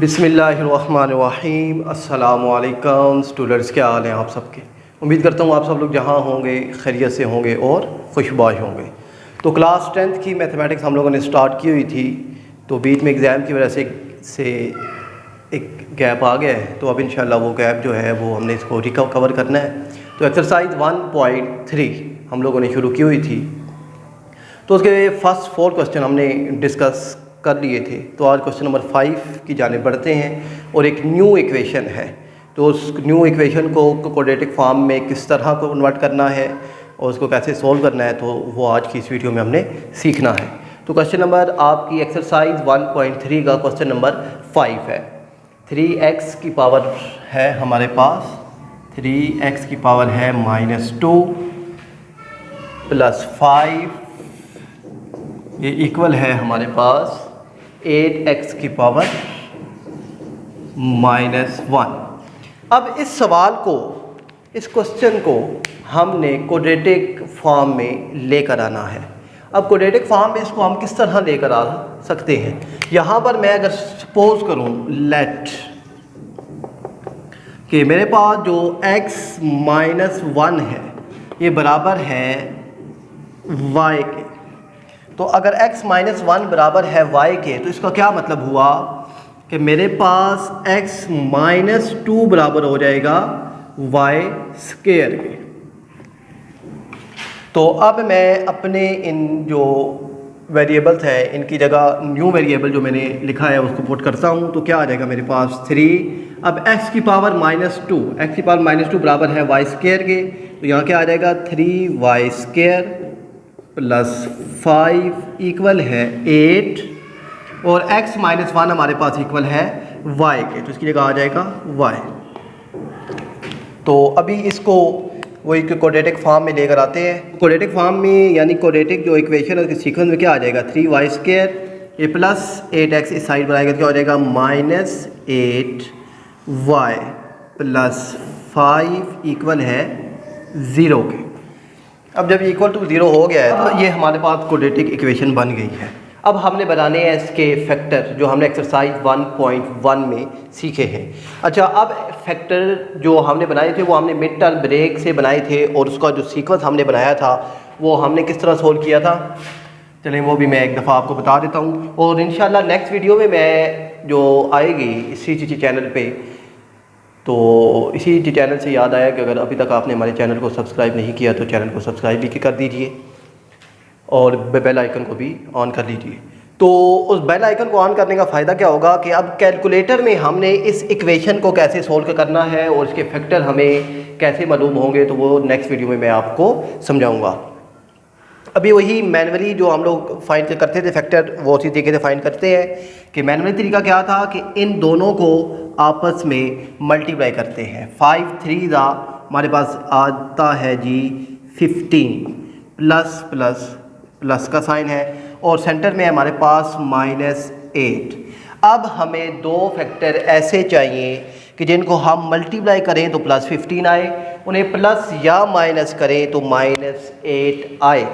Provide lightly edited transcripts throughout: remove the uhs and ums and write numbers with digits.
बिस्मिल्लाहिर्रहमानिर्रहीम। अस्सलामुअलैकुम स्टूडेंट्स, क्या हाल हैं आप सबके। उम्मीद करता हूँ आप सब लोग जहाँ होंगे खैरियत से होंगे और खुशबाश होंगे। तो क्लास 10th की मैथमेटिक्स हम लोगों ने स्टार्ट की हुई थी, तो बीच में एग्ज़ाम की वजह से एक गैप आ गया है। तो अब इंशाल्लाह वो गैप जो है वो हमने इसको कवर करना है। तो एक्सरसाइज 1.3 हम लोगों ने शुरू की हुई थी, तो उसके फर्स्ट 4 क्वेश्चन हमने डिस्कस कर लिए थे। तो आज क्वेश्चन नंबर 5 की जाने बढ़ते हैं और एक न्यू इक्वेशन है। तो उस न्यू इक्वेशन को क्वाड्रेटिक फॉर्म में किस तरह को कन्वर्ट करना है और उसको कैसे सोल्व करना है, तो वो आज की इस वीडियो में हमने सीखना है। तो क्वेश्चन नंबर आपकी एक्सरसाइज 1.3 का क्वेश्चन नंबर 5 है। 3x की पावर है हमारे पास, 3x की पावर है -2 + 5, ये इक्वल है हमारे पास 8x की पावर -1। अब इस सवाल को, इस क्वेश्चन को हमने क्वाड्रेटिक फॉर्म में लेकर आना है। अब क्वाड्रेटिक फॉर्म में इसको हम किस तरह लेकर आ सकते हैं। यहाँ पर मैं अगर सपोज करूँ लेट कि मेरे पास जो x -1 है ये बराबर है y के। तो अगर x -1 बराबर है y के, तो इसका क्या मतलब हुआ कि मेरे पास x -2 बराबर हो जाएगा y² के। तो अब मैं अपने इन जो वेरिएबल्स हैं इनकी जगह न्यू वेरिएबल जो मैंने लिखा है उसको पुट करता हूँ। तो क्या आ जाएगा मेरे पास 3। अब x की पावर -2, x की पावर -2 बराबर है y² के। तो यहाँ क्या आ जाएगा 3y² + 5 इक्वल है 8 और x -1 हमारे पास इक्वल है y के। तो इसकी जगह आ जाएगा y। तो अभी इसको वही क्वाड्रेटिक फॉर्म में लेकर आते हैं। क्वाड्रेटिक फॉर्म में यानी क्वाड्रेटिक जो इक्वेशन है उसके सीक्वेंस में क्या आ जाएगा 3y² ये प्लस 8x इस साइड पर आएगा, तो क्या हो जाएगा -8y + 5 इक्वल है 0 के। अब जब इक्वल टू 0 हो गया है तो ये हमारे पास क्वाड्रेटिक इक्वेशन बन गई है। अब हमने बनाने हैं इसके फैक्टर जो हमने एक्सरसाइज 1.1 में सीखे हैं। अच्छा, अब फैक्टर जो हमने बनाए थे वो हमने मिड टर्म ब्रेक से बनाए थे और उसका जो सीक्वेंस हमने बनाया था वो हमने किस तरह सोल्व किया था, चलें वो भी मैं एक दफ़ा आपको बता देता हूँ। और इंशाल्लाह नेक्स्ट वीडियो में मैं जो आएगी इसी चैनल पे, तो इसी चैनल से याद आया कि अगर अभी तक आपने हमारे चैनल को सब्सक्राइब नहीं किया तो चैनल को सब्सक्राइब भी कर दीजिए और बेल आइकन को भी ऑन कर लीजिए। तो उस बेल आइकन को ऑन करने का फ़ायदा क्या होगा कि अब कैलकुलेटर में हमने इस इक्वेशन को कैसे सोल्व करना है और इसके फैक्टर हमें कैसे मालूम होंगे, तो वो नेक्स्ट वीडियो में मैं आपको समझाऊँगा। अभी वही मैनुअली जो हम लोग फाइंड करते थे फैक्टर, वो उसी तरीके से फाइंड करते हैं कि मैनुअली तरीका क्या था कि इन दोनों को आपस में मल्टीप्लाई करते हैं। 5 3 हमारे पास आता है जी 15 प्लस का साइन है और सेंटर में हमारे पास -8। अब हमें दो फैक्टर ऐसे चाहिए कि जिनको हम मल्टीप्लाई करें तो +15 आए, उन्हें प्लस या माइनस करें तो -8 आए।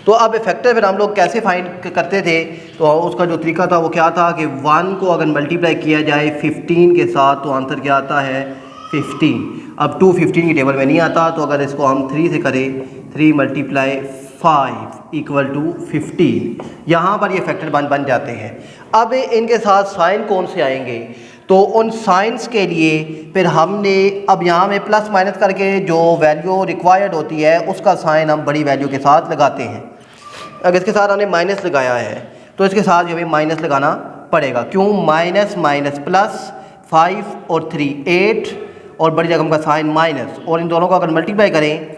तो अब फैक्टर फिर हम लोग कैसे फाइंड करते थे, तो उसका जो तरीका था वो क्या था कि 1 को अगर मल्टीप्लाई किया जाए 15 के साथ तो आंसर क्या आता है 15। अब 2 15 की टेबल में नहीं आता, तो अगर इसको हम 3 से करें 3 × 5 = 15, यहाँ पर ये फैक्टर बन जाते हैं। अब इनके साथ साइन कौन से आएंगे, तो उन साइंस के लिए फिर हमने अब यहाँ में प्लस माइनस करके जो वैल्यू रिक्वायर्ड होती है उसका साइन हम बड़ी वैल्यू के साथ लगाते हैं। अगर इसके साथ हमने माइनस लगाया है तो इसके साथ हमें माइनस लगाना पड़ेगा। क्यों, माइनस प्लस 5 और 3 8 और बड़ी रकम का साइन माइनस, और इन दोनों को अगर मल्टीप्लाई करें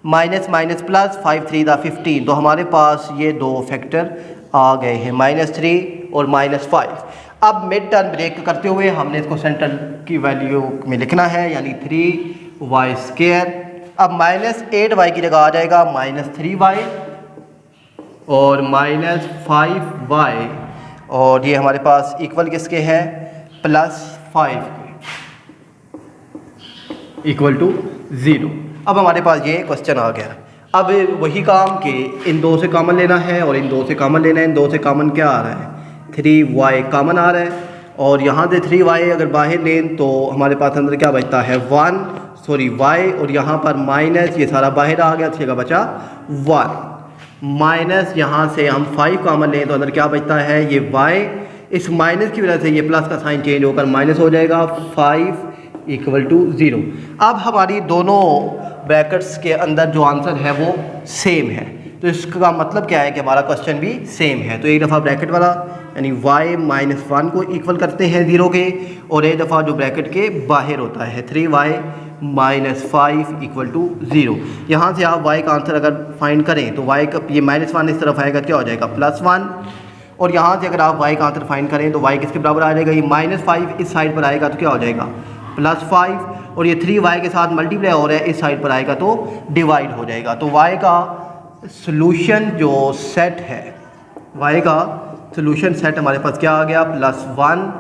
माइनस प्लस 5 3 15, तो हमारे पास ये दो फैक्टर आ गए हैं -3 और -5। अब मिड टर्म ब्रेक करते हुए हमने इसको सेंटर की वैल्यू में लिखना है यानी 3y²। अब -8y की जगह आ जाएगा -3y और -5y, और ये हमारे पास इक्वल किसके हैं +5 के = 0। अब हमारे पास ये क्वेश्चन आ गया। अब वही काम के इन दो से कॉमन लेना है और इन दो से कॉमन लेना है। इन दो से कॉमन क्या आ रहा है 3y कॉमन आ रहा है और यहाँ से 3y अगर बाहर लें तो हमारे पास अंदर क्या बचता है y, और यहाँ पर माइनस, ये सारा बाहर आ गया, जगह बचा 1 माइनस, यहाँ से हम 5 कॉमन लें तो अंदर क्या बचता है ये y, इस माइनस की वजह से ये प्लस का साइन चेंज होकर माइनस हो जाएगा, 5 = 0। अब हमारी दोनों ब्रैकेट्स के अंदर जो आंसर है वो सेम है, तो इसका मतलब क्या है कि हमारा क्वेश्चन भी सेम है। तो एक दफ़ा ब्रैकेट वाला यानी y - 1 को इक्वल करते हैं 0 के, और एक दफ़ा जो ब्रैकेट के बाहर होता है 3y - 5 = 0। यहाँ से आप y का आंसर अगर फाइंड करें तो y का ये -1 इस तरफ आएगा, क्या हो जाएगा +1, और यहाँ से अगर आप y का आंसर फाइंड करें तो y किसके बराबर आ जाएगा, ये -5 इस साइड पर आएगा तो क्या हो जाएगा +5, और ये 3y के साथ मल्टीप्लाई हो रहा है इस साइड पर आएगा तो डिवाइड हो जाएगा। तो y का सॉल्यूशन जो सेट है, y का सॉल्यूशन सेट हमारे पास क्या आ गया, +1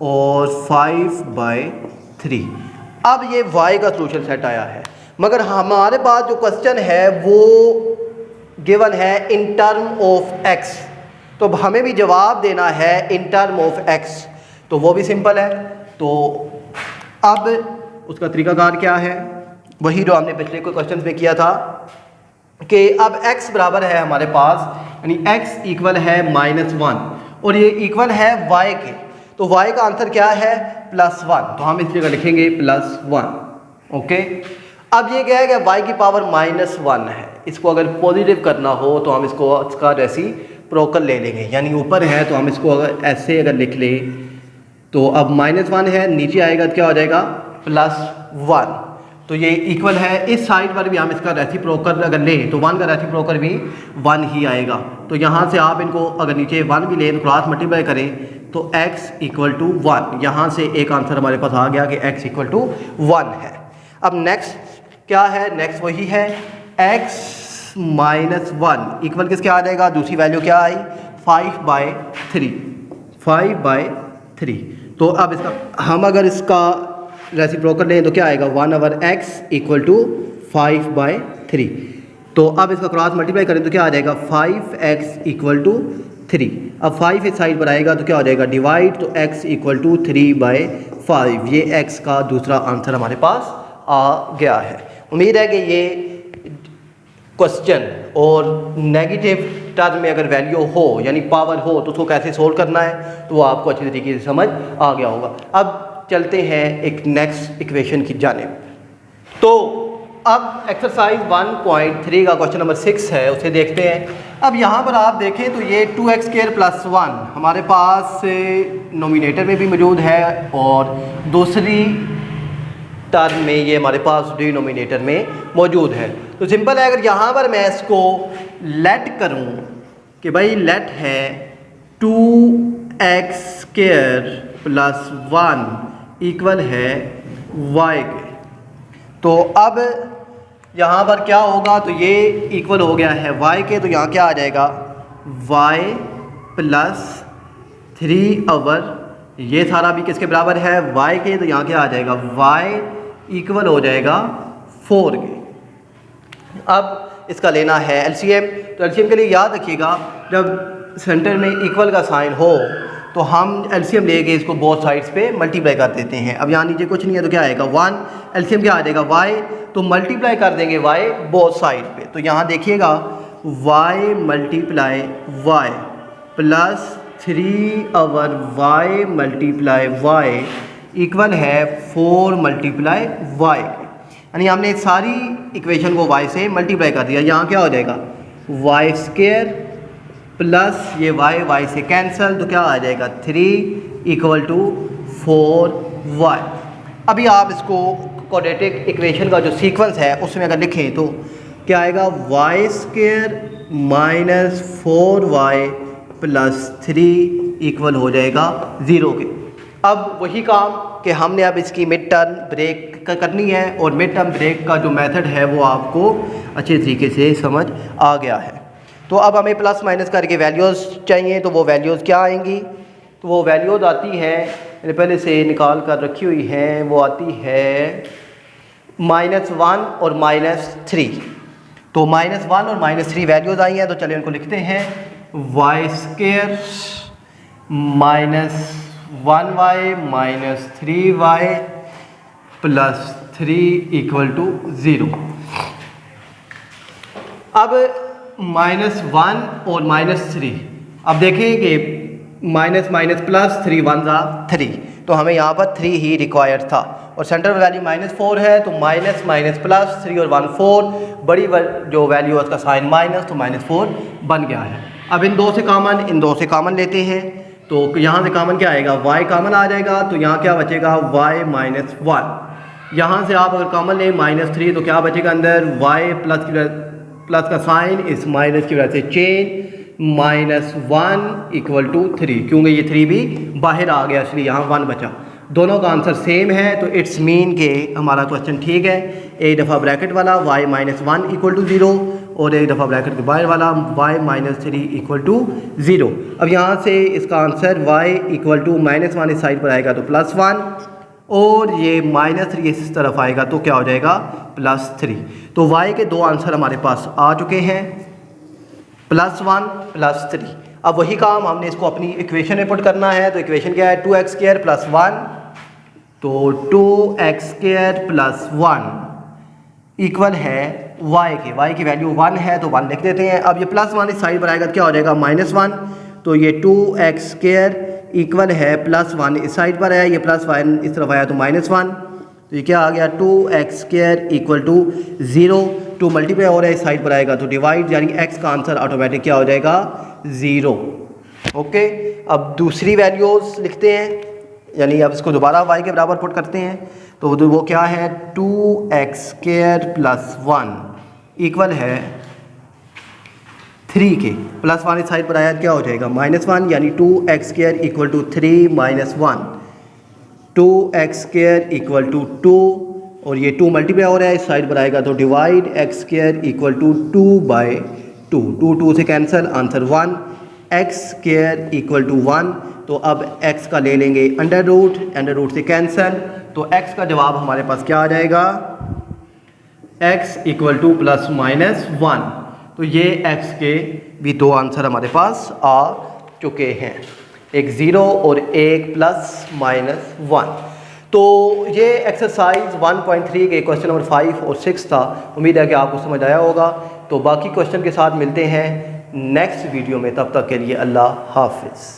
और 5/3। अब ये y का सॉल्यूशन सेट आया है, मगर हमारे पास जो क्वेश्चन है वो गिवन है इन टर्म ऑफ x, तो हमें भी जवाब देना है इन टर्म ऑफ x, तो वो भी सिंपल है। तो अब उसका तरीकाकार क्या है, वही जो हमने पिछले कोई क्वेश्चन में किया था कि अब x बराबर है हमारे पास, यानी x इक्वल है -1 और ये इक्वल है y के, तो y का आंसर क्या है +1, तो हम इस जगह लिखेंगे +1। ओके, अब ये क्या है कि y की पावर -1 है, इसको अगर पॉजिटिव करना हो तो हम इसका रेसिप्रोकल ले लेंगे, यानी ऊपर है तो हम इसको अगर ऐसे अगर लिख लें तो अब -1 है, नीचे आएगा तो क्या हो जाएगा +1, तो ये इक्वल है, इस साइड पर भी हम इसका रेसिप्रोकल अगर लें तो 1 का रेसिप्रोकल भी 1 ही आएगा। तो यहाँ से आप इनको अगर नीचे 1 भी लें तो क्रॉस मल्टीप्लाई करें तो x = 1, यहाँ से एक आंसर हमारे पास आ गया कि x = 1 है। अब नेक्स्ट क्या है, नेक्स्ट वही है x - 1 इक्वल किसके आ जाएगा, दूसरी वैल्यू क्या आई 5/3। तो अब इसका हम अगर इसका रेसिप्रोकल लें तो क्या आएगा 1/x = 5/3। तो अब इसका क्रॉस मल्टीप्लाई करें तो क्या आ जाएगा 5x = 3। अब 5 इस साइड पर आएगा तो क्या हो जाएगा डिवाइड, तो x = 3/5, ये x का दूसरा आंसर हमारे पास आ गया है। उम्मीद है कि ये क्वेश्चन और नेगेटिव टर्म में अगर वैल्यू हो यानी पावर हो तो उसको कैसे सोल्व करना है तो वो आपको अच्छी तरीके से समझ आ गया होगा। अब चलते हैं एक नेक्स्ट इक्वेशन की जानिब। तो अब एक्सरसाइज 1.3 का क्वेश्चन नंबर 6 है, उसे देखते हैं। अब यहाँ पर आप देखें तो ये 2x² + 1 हमारे पास नोमिनेटर में भी मौजूद है और दूसरी टर्म में ये हमारे पास डिनोमिनेटर में मौजूद है। तो सिंपल है, अगर यहाँ पर मैं इसको लेट करूँ कि भाई लेट है 2x² + 1 इक्वल है y के, तो अब यहाँ पर क्या होगा, तो ये इक्वल हो गया है y के, तो यहाँ क्या आ जाएगा y + 3/, ये सारा भी किसके बराबर है y के, तो यहाँ क्या आ जाएगा y इक्वल हो जाएगा 4 के। अब इसका लेना है एलसीएम, तो एलसीएम के लिए याद रखिएगा जब सेंटर में इक्वल का साइन हो तो हम एलसीएम लेके इसको बोथ साइड्स पे मल्टीप्लाई कर देते हैं। अब यहाँ नीचे कुछ नहीं है तो क्या आएगा 1, एलसीएम क्या आ जाएगा y, तो मल्टीप्लाई कर देंगे y बोथ साइड पे। तो यहाँ देखिएगा y × y + 3/y × y equal है 4 × y, यानी हमने सारी इक्वेशन को y से मल्टीप्लाई कर दिया। यहाँ क्या हो जाएगा y² प्लस ये y से कैंसिल, तो क्या आ जाएगा 3 = 4y। अभी आप इसको क्वाड्रेटिक इक्वेशन का जो सीक्वेंस है उसमें अगर लिखें तो क्या आएगा y² - 4y + 3 इक्वल हो जाएगा 0 के। अब वही काम कि हमने अब इसकी मिड टर्म ब्रेक करनी है और मिड टर्म ब्रेक का जो मेथड है वो आपको अच्छे तरीके से समझ आ गया है। तो अब हमें प्लस माइनस करके वैल्यूज़ चाहिए, तो वो वैल्यूज़ क्या आएंगी, तो वो वैल्यूज़ आती है, मैंने पहले से निकाल कर रखी हुई है, वो आती है -1 और -3। तो -1 और -3 वैल्यूज़ आई हैं, तो चलिए उनको लिखते हैं y² -1y minus 3y plus 3 equal to 0। अब -1 और -3, अब देखें कि माइनस माइनस प्लस 3 1 ज़ा 3, तो हमें यहाँ पर 3 ही रिक्वायर्ड था और सेंटर वैल्यू -4 है, तो माइनस माइनस प्लस 3 और 1 4, बड़ी जो वैल्यू है उसका साइन माइनस, तो -4 बन गया है। अब इन दो से कॉमन लेते हैं, तो यहाँ से कॉमन क्या आएगा, y कॉमन आ जाएगा, तो यहाँ क्या बचेगा y -1। यहाँ से आप अगर कॉमन लें -3, तो क्या बचेगा अंदर y प्लस का साइन इस माइनस की वजह से चेंज -1 इक्वल टू 3, क्योंकि ये 3 भी बाहर आ गया इसलिए यहाँ 1 बचा। दोनों का आंसर सेम है, तो इट्स मीन के हमारा क्वेश्चन ठीक है। एक दफ़ा ब्रैकेट वाला y -1 इक्वल टू 0 और एक दफ़ा ब्रैकेट के बाहर वाला y -3 इक्वल टू 0। अब यहाँ से इसका आंसर y इक्वल टू -1 इस साइड पर आएगा तो +1 और ये -3 इस तरफ आएगा तो क्या हो जाएगा +3। तो y के दो आंसर हमारे पास आ चुके हैं, +1 +3। अब वही काम हमने इसको अपनी इक्वेशन में पुट करना है, तो इक्वेशन क्या है 2x² + 1, तो 2x² + 1 इक्वल है y की वैल्यू 1 है तो 1 लिख देते हैं। अब ये +1 इस साइड पर आएगा तो क्या हो जाएगा -1, तो ये 2x² इक्वल है +1 इस साइड पर है, ये +1 इस तरफ आया तो -1, तो ये क्या आ गया 2x² इक्वल टू 0। 2 मल्टीप्लाई हो रहा है इस साइड पर आएगा तो डिवाइड, यानी x का आंसर ऑटोमेटिक क्या हो जाएगा 0। ओके, अब दूसरी वैल्यूज़ लिखते हैं, यानी अब इसको दोबारा y के बराबर पुट करते हैं, तो वो क्या है 2x² + 1 इक्वल है 3 के, +1 इस साइड पर आया क्या हो जाएगा -1, यानी 2x² equal to 3 -1, 2x² equal to 2 और ये 2 मल्टीप्लाई हो रहा है इस साइड पर आएगा तो डिवाइड x² इक्वल टू 2/2, 2 से cancel, answer 1, x² equal to 1। तो अब x का ले लेंगे अंडर रूट से कैंसिल, तो x का जवाब हमारे पास क्या आ जाएगा x इक्वल टू ±1। तो ये x के भी दो आंसर हमारे पास आ चुके हैं, एक 0 और एक +-1। तो ये एक्सरसाइज 1.3 के क्वेश्चन नंबर 5 और 6 था। उम्मीद है कि आपको समझ आया होगा। तो बाकी क्वेश्चन के साथ मिलते हैं नेक्स्ट वीडियो में, तब तक के लिए अल्लाह हाफिज़।